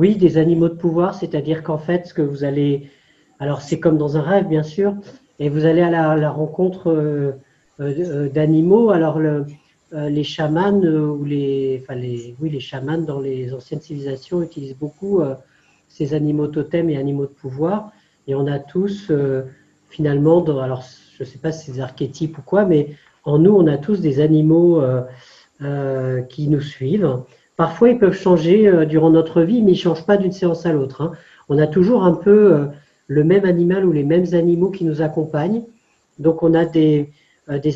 Oui, des animaux de pouvoir, c'est-à-dire qu'en fait, ce que vous allez, alors c'est comme dans un rêve, bien sûr, et vous allez à la rencontre d'animaux. Alors les chamans ou oui, les chamans dans les anciennes civilisations utilisent beaucoup ces animaux totems et animaux de pouvoir, et on a tous finalement, alors je ne sais pas si c'est des archétypes ou quoi, mais en nous, on a tous des animaux qui nous suivent. Parfois, ils peuvent changer durant notre vie, mais ils ne changent pas d'une séance à l'autre, hein. On a toujours un peu le même animal ou les mêmes animaux qui nous accompagnent. Donc, on a des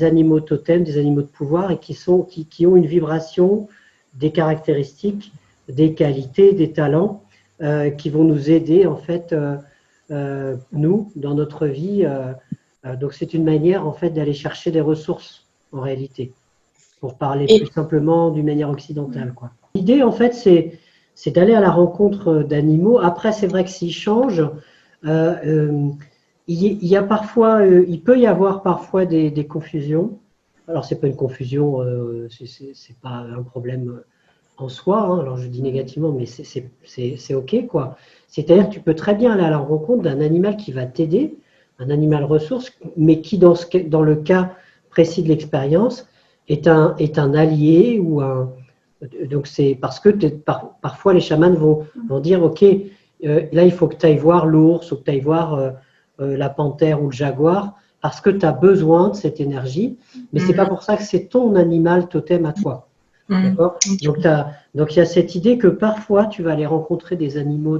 animaux totems, des animaux de pouvoir et qui ont une vibration, des caractéristiques, des qualités, des talents qui vont nous aider, en fait, nous, dans notre vie. Donc, c'est une manière, en fait, d'aller chercher des ressources, en réalité, pour parler plus Et simplement d'une manière occidentale, quoi. L'idée, en fait, c'est d'aller à la rencontre d'animaux. Après, c'est vrai que s'ils changent, euh, euh, il y a parfois, il peut y avoir parfois des confusions. Alors, c'est pas une confusion, c'est pas un problème en soi, hein. Alors, je dis négativement, mais c'est OK, quoi. C'est-à-dire que tu peux très bien aller à la rencontre d'un animal qui va t'aider, un animal ressource, mais qui, dans le cas précis de l'expérience, est un allié ou un. Donc, c'est parce que parfois les chamans vont dire, OK, là, il faut que tu ailles voir l'ours ou que tu ailles voir la panthère ou le jaguar parce que tu as besoin de cette énergie, mais c'est pas pour ça que c'est ton animal totem à toi. D'accord? Donc, il y a cette idée que parfois, tu vas aller rencontrer des animaux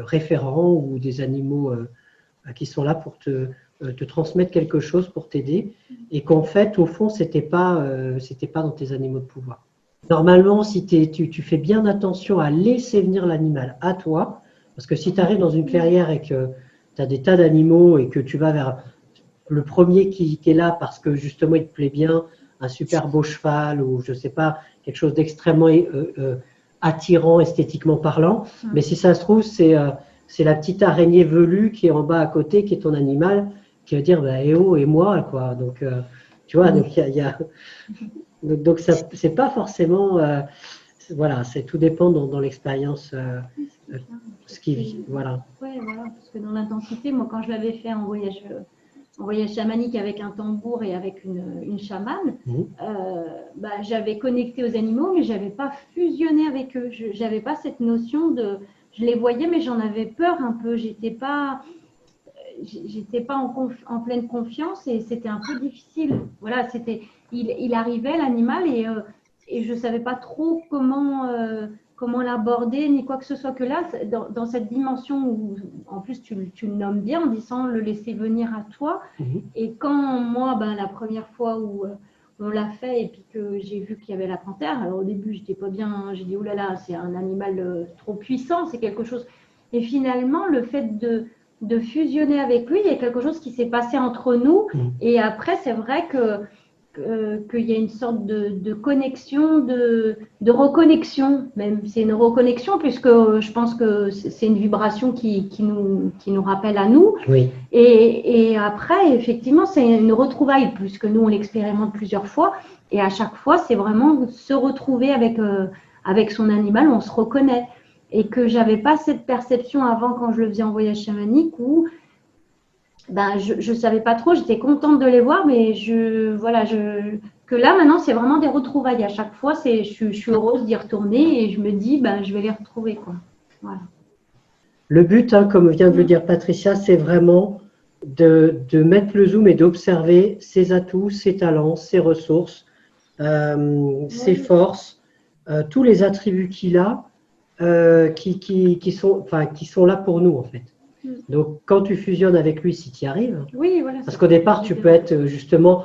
référents ou des animaux qui sont là pour te transmettre quelque chose, pour t'aider, et qu'en fait, au fond, c'était pas dans tes animaux de pouvoir. Normalement, si tu fais bien attention à laisser venir l'animal à toi, parce que si tu arrives dans une clairière et que tu as des tas d'animaux et que tu vas vers le premier qui est là parce que justement il te plaît bien, un super beau cheval ou je sais pas, quelque chose d'extrêmement attirant esthétiquement parlant, mais si ça se trouve, c'est la petite araignée velue qui est en bas à côté, qui est ton animal, qui va dire bah, eh oh, et moi, quoi. Donc, tu vois, donc donc c'est pas forcément. Voilà, c'est tout dépend dans l'expérience, ce qui vit. Voilà. Ouais, voilà, parce que dans l'intensité, moi, quand je l'avais fait en voyage chamanique avec un tambour et avec une chamane, bah, j'avais connecté aux animaux, mais j'avais pas fusionné avec eux. J'avais pas cette notion de. Je les voyais, mais j'en avais peur un peu. J'étais pas en pleine confiance et c'était un peu difficile. Voilà, il arrivait l'animal et je savais pas trop comment l'aborder ni quoi que ce soit, que là dans cette dimension où en plus tu le nommes bien en disant le laisser venir à toi. Et quand moi la première fois où on l'a fait et puis que j'ai vu qu'il y avait la panthère, alors au début j'étais pas bien, j'ai dit oh là là, c'est un animal trop puissant, c'est quelque chose. Et finalement le fait de fusionner avec lui, il y a quelque chose qui s'est passé entre nous. Et après, c'est vrai qu'il y a une sorte de connexion, de reconnexion, même c'est une reconnexion, puisque je pense que c'est une vibration qui nous rappelle à nous. Oui. Et après, effectivement, c'est une retrouvaille, puisque nous, on l'expérimente plusieurs fois. Et à chaque fois, c'est vraiment se retrouver avec son animal, on se reconnaît. Et que j'avais pas cette perception avant quand je le faisais en voyage chamanique où je savais pas trop, j'étais contente de les voir, mais que là maintenant c'est vraiment des retrouvailles. À chaque fois, je suis heureuse d'y retourner et je me dis je vais les retrouver, quoi. Voilà. Le but, hein, comme vient de le dire Patricia, c'est vraiment de mettre le zoom et d'observer ses atouts, ses talents, ses ressources, ses forces, tous les attributs qu'il a qui sont là pour nous, en fait. Donc, quand tu fusionnes avec lui, si tu y arrives, oui, voilà, parce qu'au départ, tu peux être justement,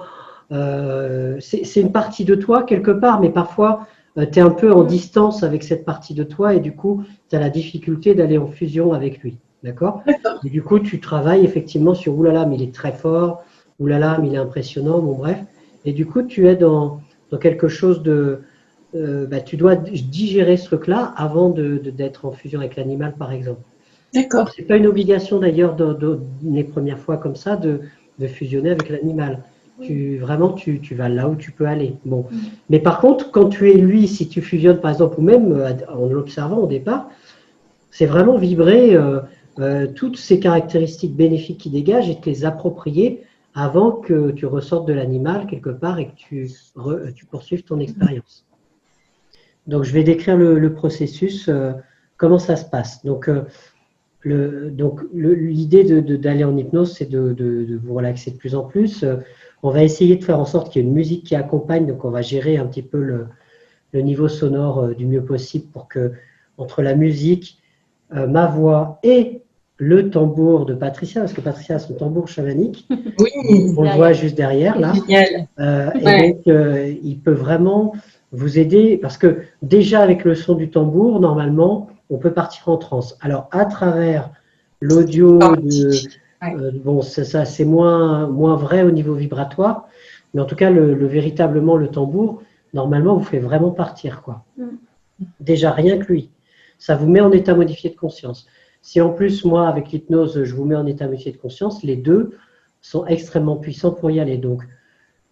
c'est une partie de toi quelque part, mais parfois, tu es un peu en distance avec cette partie de toi et du coup, tu as la difficulté d'aller en fusion avec lui. D'accord? Et du coup, tu travailles effectivement sur oulala, mais il est très fort, oulala, mais il est impressionnant, bon bref. Et du coup, tu es dans quelque chose de. Tu dois digérer ce truc-là avant d'être en fusion avec l'animal, par exemple. D'accord. Ce n'est pas une obligation d'ailleurs les premières fois comme ça de fusionner avec l'animal. Vraiment, tu vas là où tu peux aller. Bon. Mais par contre, quand tu es lui, si tu fusionnes par exemple, ou même en l'observant au départ, c'est vraiment vibrer toutes ces caractéristiques bénéfiques qui dégagent et te les approprier avant que tu ressortes de l'animal quelque part et que tu poursuives ton expérience. Donc, je vais décrire le processus, comment ça se passe. Donc, l'idée d'aller en hypnose, c'est de vous relaxer de plus en plus. On va essayer de faire en sorte qu'il y ait une musique qui accompagne, donc on va gérer un petit peu le niveau sonore du mieux possible pour que, entre la musique, ma voix et le tambour de Patricia, parce que Patricia a son tambour chamanique, Oui, on le voit juste derrière là, génial. et donc il peut vraiment vous aider, parce que déjà avec le son du tambour, normalement, on peut partir en transe. Alors à travers l'audio, bon, ça c'est moins vrai au niveau vibratoire, mais en tout cas, véritablement le tambour, normalement, vous fait vraiment partir, quoi. Déjà, rien que lui. Ça vous met en état modifié de conscience. Si en plus, moi, avec l'hypnose, je vous mets en état modifié de conscience, les deux sont extrêmement puissants pour y aller. Donc,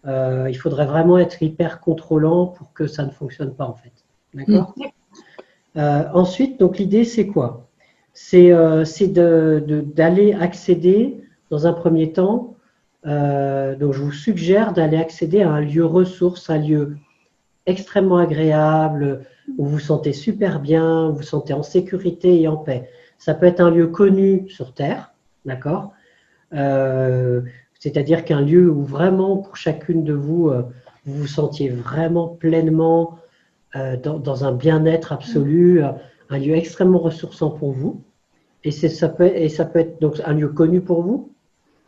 il faudrait vraiment être hyper contrôlant pour que ça ne fonctionne pas, en fait. D'accord ? Ensuite, donc l'idée, c'est quoi ? C'est d'aller accéder, dans un premier temps, donc je vous suggère d'aller accéder à un lieu ressource, un lieu extrêmement agréable, où vous vous sentez super bien, où vous vous sentez en sécurité et en paix. Ça peut être un lieu connu sur Terre, d'accord ? C'est-à-dire qu'un lieu où vraiment, pour chacune de vous, vous vous sentiez vraiment pleinement dans un bien-être absolu, un lieu extrêmement ressourçant pour vous. Et ça peut être donc un lieu connu pour vous,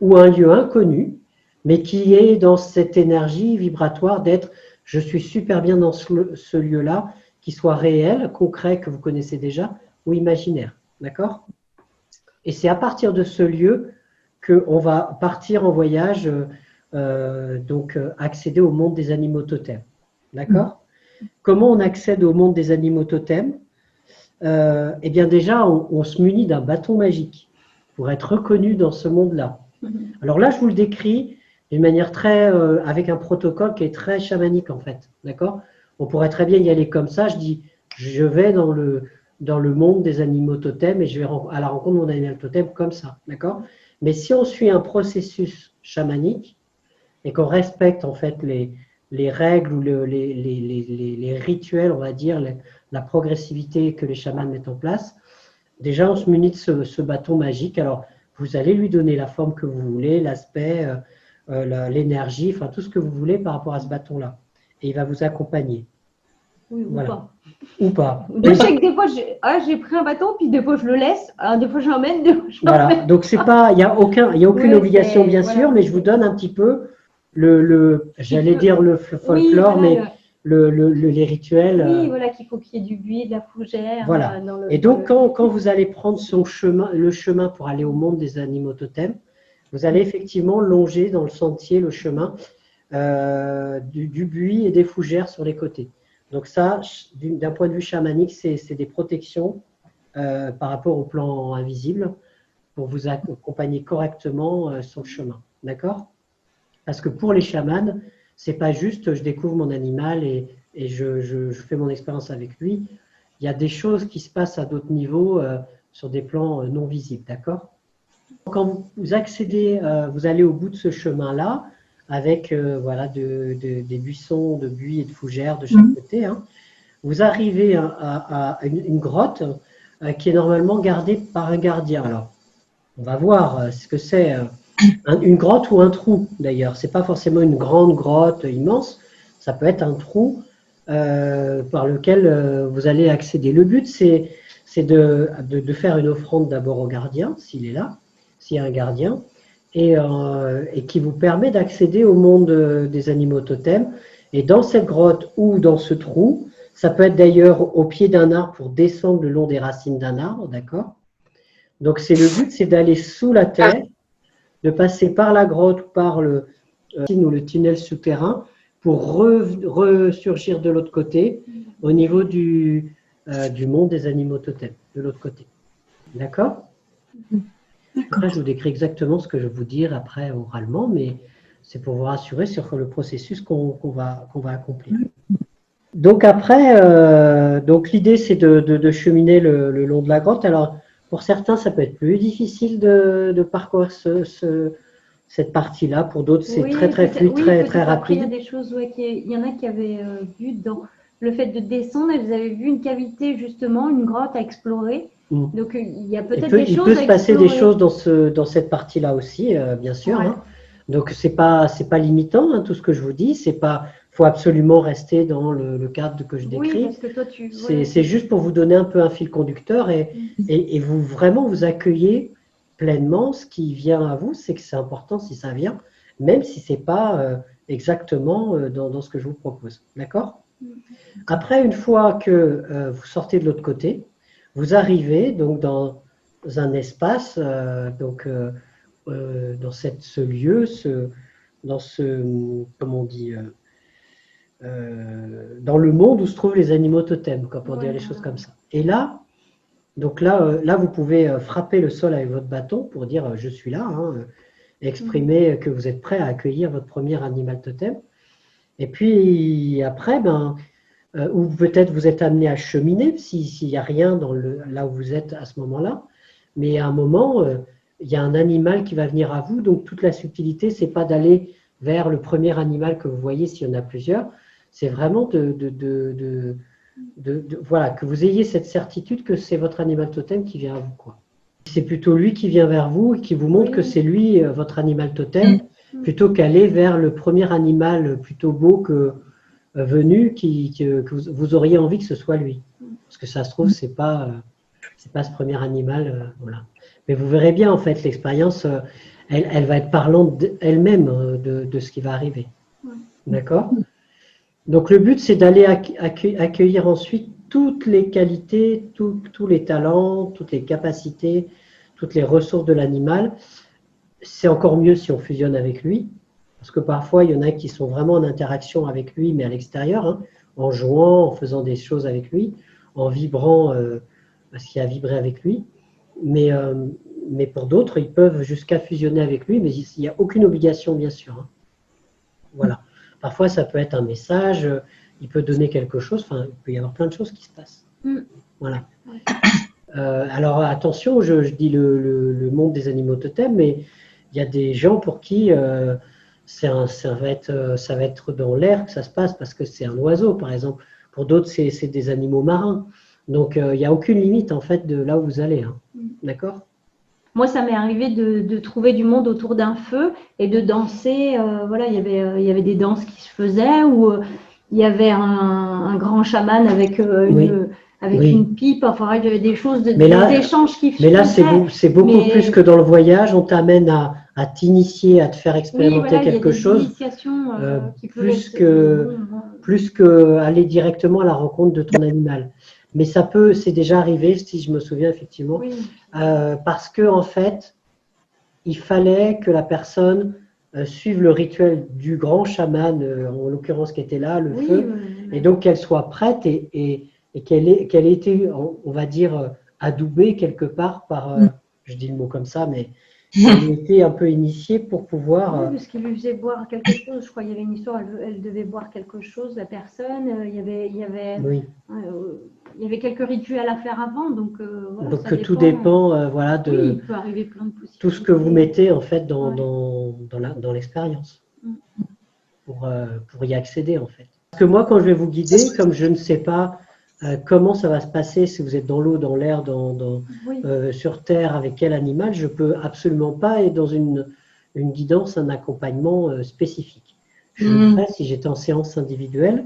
ou un lieu inconnu, mais qui est dans cette énergie vibratoire d'être « je suis super bien dans ce lieu-là », qui soit réel, concret, que vous connaissez déjà, ou imaginaire. D'accord ? Et c'est à partir de ce lieu qu'on va partir en voyage, donc accéder au monde des animaux totems. D'accord ? Comment on accède au monde des animaux totems ? Eh bien déjà, on se munit d'un bâton magique pour être reconnu dans ce monde-là. Alors là, je vous le décris d'une manière avec un protocole qui est très chamanique en fait, d'accord ? On pourrait très bien y aller comme ça. Je dis, je vais dans le monde des animaux totems et je vais à la rencontre de mon animal totem comme ça, d'accord ? Mais si on suit un processus chamanique et qu'on respecte en fait les règles ou les rituels, on va dire, la progressivité que les chamans mettent en place, déjà on se munit de ce bâton magique. Alors, vous allez lui donner la forme que vous voulez, l'aspect, l'énergie, enfin tout ce que vous voulez par rapport à ce bâton-là. Et il va vous accompagner. Oui, ou voilà. pas. Ou pas. Je sais que des fois, j'ai pris un bâton, puis des fois je le laisse, des fois je l'emmène, des fois je l'emmène. Voilà, donc c'est pas, il n'y a aucune obligation bien sûr, mais je vous donne un petit peu j'allais dire le folklore, mais les rituels. Oui, voilà, qu'il faut qu'il y ait du buis, de la fougère. Voilà. Et donc, quand vous allez prendre le chemin pour aller au monde des animaux totems, vous allez effectivement longer dans le sentier le chemin du buis et des fougères sur les côtés. Donc ça, d'un point de vue chamanique, c'est des protections par rapport au plan invisible pour vous accompagner correctement sur le chemin. D'accord ? Parce que pour les chamans, c'est pas juste je découvre mon animal et je fais mon expérience avec lui. Il y a des choses qui se passent à d'autres niveaux sur des plans non visibles, d'accord ? Quand vous accédez, vous allez au bout de ce chemin-là, avec voilà, des buissons de buis et de fougères de chaque côté. Hein. Vous arrivez à une grotte qui est normalement gardée par un gardien. Alors, on va voir ce que c'est une grotte ou un trou, d'ailleurs. Ce n'est pas forcément une grande grotte immense, ça peut être un trou par lequel vous allez accéder. Le but, c'est de faire une offrande d'abord au gardien, s'il est là, s'il y a un gardien, et qui vous permet d'accéder au monde des animaux totems. Et dans cette grotte ou dans ce trou, ça peut être d'ailleurs au pied d'un arbre pour descendre le long des racines d'un arbre, d'accord ? Donc le but, c'est d'aller sous la terre, de passer par la grotte ou par le tunnel souterrain pour ressurgir de l'autre côté au niveau du monde des animaux totems, de l'autre côté. D'accord ? Après, je vous décris exactement ce que je vais vous dire après oralement, mais C'est pour vous rassurer sur le processus qu'on va accomplir. Donc après, donc l'idée c'est de cheminer le long de la grotte. Alors pour certains, ça peut être plus difficile de parcourir cette partie-là. Pour d'autres, c'est Oui, très fluide, très peut-être après, il y a rapide. des choses, ouais, il y en a qui avaient vu dans le fait de descendre, elles avaient vu une cavité, justement, une grotte à explorer. Mm. Donc, il y a peut-être Il des peut choses à se passer des explorer. choses dans cette partie-là aussi, bien sûr. Ouais. Hein. Donc c'est pas limitant, hein, tout ce que je vous dis. C'est pas, faut absolument rester dans le cadre que je Oui, décris. parce que toi, voilà, C'est juste pour vous donner un peu un fil conducteur et vous vraiment vous accueillez pleinement ce qui vient à vous. C'est que c'est important si ça vient, même si c'est pas exactement dans ce que je vous propose. D'accord? Après, une fois que vous sortez de l'autre côté, vous arrivez donc dans un espace, dans ce lieu, dans ce, comment on dit, dans le monde où se trouvent les animaux totems, quoi, pour dire les choses comme ça. Et là, donc là, vous pouvez frapper le sol avec votre bâton pour dire je suis là, hein, exprimer que vous êtes prêt à accueillir votre premier animal totem. Et puis après, ou peut-être vous êtes amené à cheminer s'il n'y a rien là où vous êtes à ce moment-là. Mais à un moment, il y a un animal qui va venir à vous. Donc toute la subtilité, c'est pas d'aller vers le premier animal que vous voyez s'il y en a plusieurs. C'est vraiment voilà, que vous ayez cette certitude que c'est votre animal totem qui vient à vous, quoi. C'est plutôt lui qui vient vers vous et qui vous montre que c'est lui votre animal totem, plutôt qu'aller vers le premier animal plutôt beau venu que vous auriez envie que ce soit lui. Parce que ça se trouve, c'est pas ce premier animal. Voilà. Mais vous verrez bien, en fait, l'expérience, elle va être parlante elle-même de ce qui va arriver. D'accord? Donc le but, c'est d'aller accueillir ensuite toutes les qualités, tous les talents, toutes les capacités, toutes les ressources de l'animal. C'est encore mieux si on fusionne avec lui, parce que parfois, il y en a qui sont vraiment en interaction avec lui, mais à l'extérieur, hein, en jouant, en faisant des choses avec lui, en vibrant, parce qu'il y a à vibrer avec lui. Mais pour d'autres, ils peuvent jusqu'à fusionner avec lui, mais il n'y a aucune obligation, bien sûr. Hein. Voilà. Parfois, ça peut être un message, il peut donner quelque chose, enfin, il peut y avoir plein de choses qui se passent. Voilà. Alors, attention, je dis le monde des animaux totems, mais il y a des gens pour qui ça va être dans l'air que ça se passe parce que c'est un oiseau, par exemple. Pour d'autres, c'est des animaux marins. Donc, il n'y a aucune limite, en fait, de là où vous allez. Hein. D'accord ? Moi, ça m'est arrivé de trouver du monde autour d'un feu et de danser. Voilà, il y avait des danses qui se faisaient où il y avait un grand chaman avec une pipe. Enfin, il y avait des choses, des échanges qui se faisaient. Mais là, c'est beaucoup plus que dans le voyage. On t'amène à t'initier, à te faire expérimenter quelque chose. Plus que aller directement à la rencontre de ton animal. Mais c'est déjà arrivé, si je me souviens effectivement, parce que en fait, il fallait que la personne suive le rituel du grand chaman, en l'occurrence qui était là, le feu, et donc qu'elle soit prête et qu'elle ait été, on va dire, adoubée quelque part par, je dis le mot comme ça, mais elle était un peu initiée pour pouvoir. Oui, parce qu'il lui faisait boire quelque chose. Je crois qu'il y avait une histoire. Elle devait boire quelque chose, la personne. Il y avait quelques rituels à faire avant. Donc, voilà, donc tout dépend, voilà, il peut arriver plein de possibilités. Tout ce que vous mettez en fait dans l'expérience pour y accéder en fait. Parce que moi, quand je vais vous guider, comme je ne sais pas comment ça va se passer, si vous êtes dans l'eau, dans l'air, sur Terre, avec quel animal, je ne peux absolument pas être dans une guidance, un accompagnement spécifique. Je le ferais si j'étais en séance individuelle,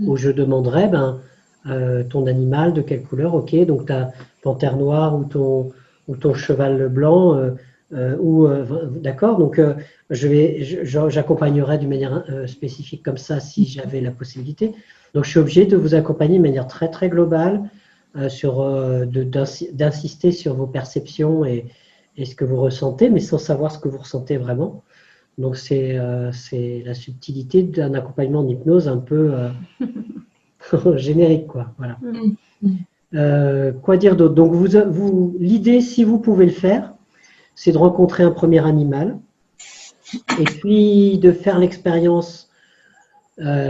où je demanderais, ton animal, de quelle couleur, ok, donc ta panthère noire ou ton cheval blanc, d'accord, donc j'accompagnerais d'une manière spécifique comme ça si j'avais la possibilité. Donc je suis obligé de vous accompagner de manière très très globale, d'insister sur vos perceptions et ce que vous ressentez, mais sans savoir ce que vous ressentez vraiment. Donc c'est la subtilité d'un accompagnement en hypnose un peu générique, quoi. Voilà. Quoi dire d'autre? Donc l'idée, si vous pouvez le faire, c'est de rencontrer un premier animal Et puis de faire l'expérience,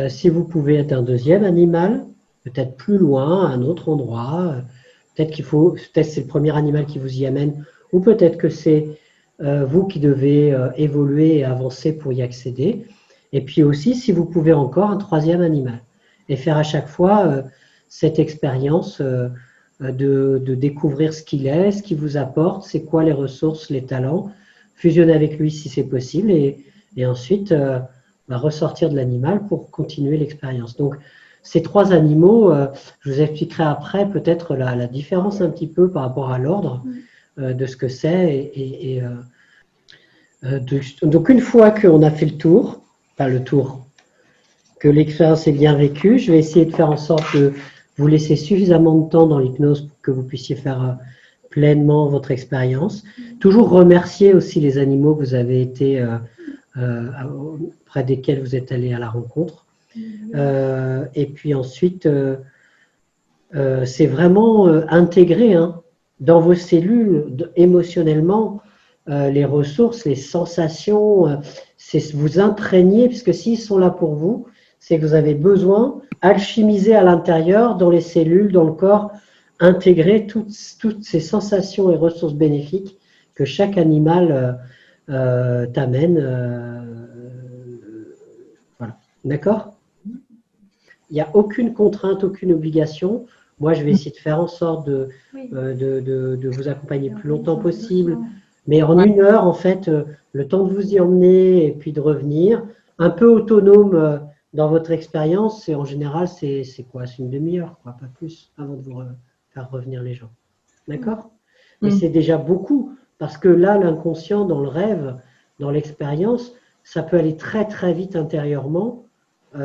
si vous pouvez, d'un deuxième animal, peut-être plus loin, à un autre endroit. Peut-être c'est le premier animal qui vous y amène, ou peut-être que c'est vous qui devez évoluer et avancer pour y accéder. Et puis aussi, si vous pouvez encore, un troisième animal. Et faire à chaque fois cette expérience de découvrir ce qu'il est, ce qu'il vous apporte, c'est quoi les ressources, les talents, fusionner avec lui si c'est possible, et ensuite ressortir de l'animal pour continuer l'expérience. Donc, ces trois animaux, je vous expliquerai après peut-être la différence un petit peu par rapport à l'ordre de ce que c'est. Donc, une fois qu'on a fait le tour, que l'expérience est bien vécue, je vais essayer de faire en sorte de vous laisser suffisamment de temps dans l'hypnose pour que vous puissiez faire pleinement votre expérience. Toujours remercier aussi les animaux que vous avez été près desquels vous êtes allé à la rencontre. Et puis ensuite, c'est vraiment intégrer dans vos cellules émotionnellement les ressources, les sensations, c'est vous imprégner, puisque s'ils sont là pour vous, c'est que vous avez besoin alchimiser à l'intérieur, dans les cellules, dans le corps, intégrer toutes ces sensations et ressources bénéfiques que chaque animal t'amène. Voilà. D'accord ? Il n'y a aucune contrainte, aucune obligation. Moi, je vais essayer de faire en sorte de vous accompagner le plus longtemps possible. Mais en 1 heure, en fait, le temps de vous y emmener et puis de revenir, un peu autonome dans votre expérience, en général, c'est quoi? C'est une demi-heure, quoi, pas plus, avant de vous faire revenir les gens. D'accord? Et c'est déjà beaucoup, parce que là, l'inconscient, dans le rêve, dans l'expérience, ça peut aller très très vite intérieurement,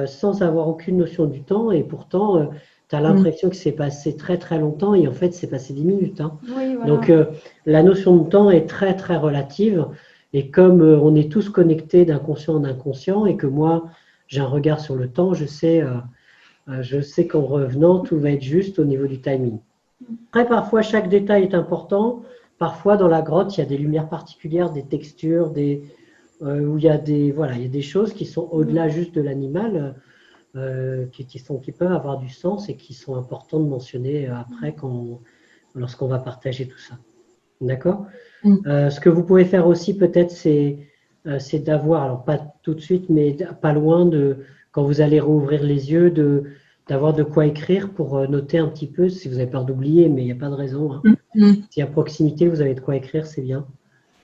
sans avoir aucune notion du temps, et pourtant, tu as l'impression que c'est passé très très longtemps, et en fait, c'est passé 10 minutes. Oui, voilà. Donc, la notion de temps est très très relative, et comme on est tous connectés d'inconscient en inconscient, et que moi, j'ai un regard sur le temps, je sais qu'en revenant, tout va être juste au niveau du timing. Après, parfois, chaque détail est important. Parfois, dans la grotte, il y a des lumières particulières, des textures, où il y a des choses qui sont au-delà juste de l'animal, qui peuvent avoir du sens et qui sont importantes de mentionner après lorsqu'on va partager tout ça. D'accord ? Ce que vous pouvez faire aussi peut-être, c'est d'avoir, alors pas tout de suite, mais pas loin quand vous allez rouvrir les yeux, d'avoir de quoi écrire pour noter un petit peu, si vous avez peur d'oublier, mais il n'y a pas de raison. Si à proximité vous avez de quoi écrire, c'est bien.